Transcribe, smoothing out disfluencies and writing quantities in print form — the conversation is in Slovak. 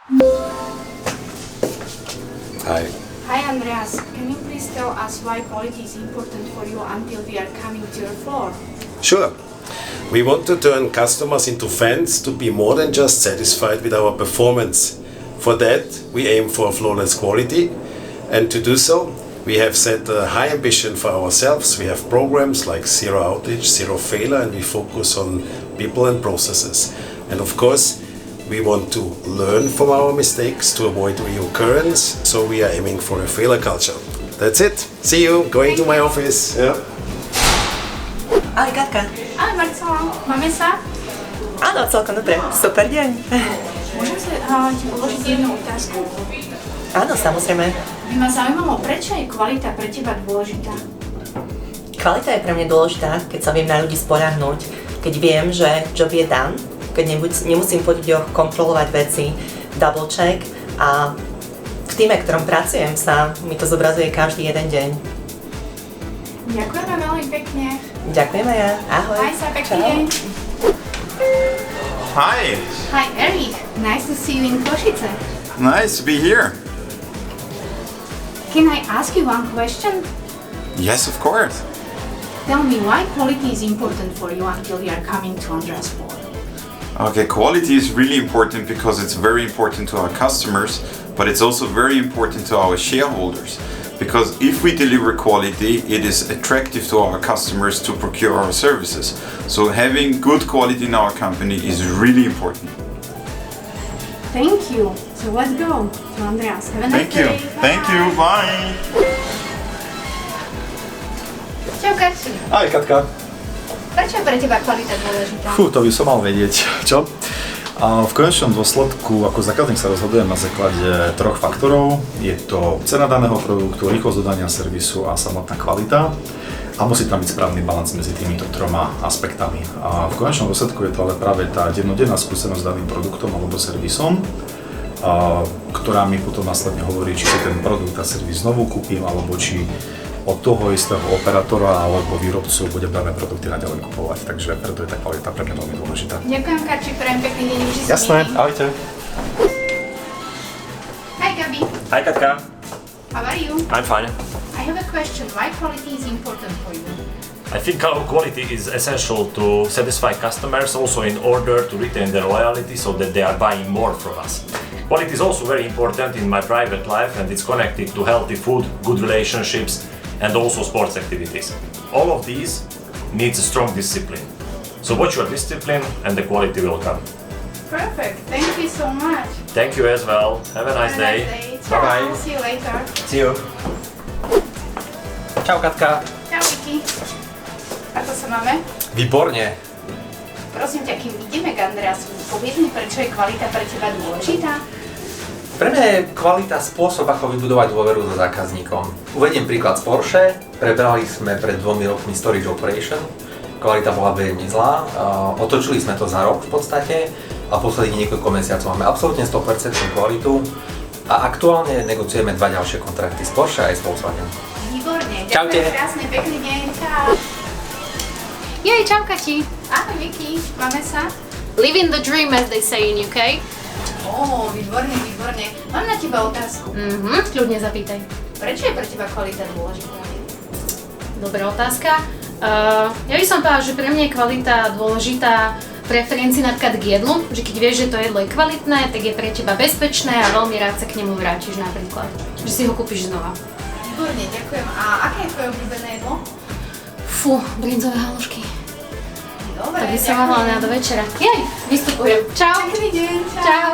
Hi. Hi Andreas, can you please tell us why quality is important for you until we are coming to your floor? Sure. We want to turn customers into fans to be more than just satisfied with our performance. For that, we aim for flawless quality, and to do so, we have set a high ambition for ourselves. We have programs like Zero Outage, Zero Failure, and we focus on people and processes. And of course, we want to learn from our mistakes to avoid reoccurrence, so we are aiming for a failure culture. That's it. See you. Going to my office. Yeah. Ahoj Katka. Ahoj Marcela, máme sa? Áno, celkom dobre. Super deň. Môžem ti položiť jednu otázku? Áno, samozrejme. By ma zaujímalo, prečo je kvalita pre teba dôležitá? Kvalita je pre mňa dôležitá, keď sa viem na ľudí spoľahnúť, keď viem, že job je done, keď nemusím po ľuďoch kontrolovať veci, double check a v týme, v ktorom pracujem sa, mi to zobrazuje každý jeden deň. Ďakujeme veľmi pekne. Ďakujem aj ja. Ahoj. Maj sa, pekný deň. Hi, Hi Eric, nice to see you in Košice. nice to be here. Can I ask you one question? Yes, of course. Tell me why quality is important for you until we are coming to Andreas floor. Okay, quality is really important because it's very important to our customers, but it's also very important to our shareholders. Because if we deliver quality, it is attractive to our customers to procure our services. So having good quality in our company is really important. Thank you. So let's go to Andreas. Have a nice Thank you. day. Thank you. Bye. Čau Karči. Ahoj Katka. Prečo je pre teba kvalita dôležitá? To by som mal vedieť. Čo? A v konečnom dôsledku, ako zákazník sa rozhodujem na základe troch faktorov. Je to cena daného produktu, rýchlosť dodania servisu a samotná kvalita. A musí tam byť správny balans medzi týmito troma aspektami. A v konečnom dôsledku je to ale práve tá dennodenná skúsenosť s daným produktom alebo servisom, ktorá mi potom následne hovorí, či si ten produkt a servis znovu kúpim, alebo či od toho istého operátora alebo výrobcu budem dané produkty naďalej kupovať. Takže preto je tá kvalita pre mňa veľmi dôležitá. Ďakujem Karči, prajem pekný deň. Jasné, ahojte. Hi Gabi, Hi Katka, how are you? I'm fine. I have a question. Why quality is important for you? I think our quality is essential to satisfy customers, also in order to retain their loyalty so that they are buying more from us. Quality is also very important in my private life and it's connected to healthy food, good relationships and also sports activities. All of these needs a strong discipline. So watch your discipline and the quality will come. Perfect. Thank you so much. Thank you as well. Have a nice day. Ciao. Bye-bye. See you later. See you. Čau Katka. Čau Vicky. Ako sa máme? Výborne. Prosím ťa, kým ideme k Andreasu, povedz mi, prečo je kvalita pre teba dôležitá? Pre mňa je kvalita spôsob, ako vybudovať dôveru so zákazníkom. Uvediem príklad z Porsche. Prebrali sme pred 2 rokmi storage operation. Kvalita bola veľmi zlá. Otočili sme to za rok v podstate a posledných niekoľko mesiacov máme absolútne 100% kvalitu a aktuálne negociujeme 2 ďalšie kontrakty z Porsche aj z Volkswagen. Výborne. Čaute. Ďakujem krásne, pekný deň. Čau. Jej, čau Kati. Ahoj Vicky, máme sa? Living the dream as they say in UK. Výborne, výborne. Mám na teba otázku. Kľudne zapýtaj. Prečo je pre teba kvalita dôležitá? Dobrá otázka. Ja by som povedala, že pre mňa je kvalita dôležitá preferencii napríklad k jedlu, že keď vieš, že to jedlo je kvalitné, tak je pre teba bezpečné a veľmi rád sa k nemu vrátiš napríklad. Že si ho kúpiš znova. Výborne, ďakujem. A aké je tvoje obľúbené jedlo? Fú, brinzové halušky. Dobre, To by som mohla na do večera. Jej, vystupujem. Čau. Pekný deň, Čau.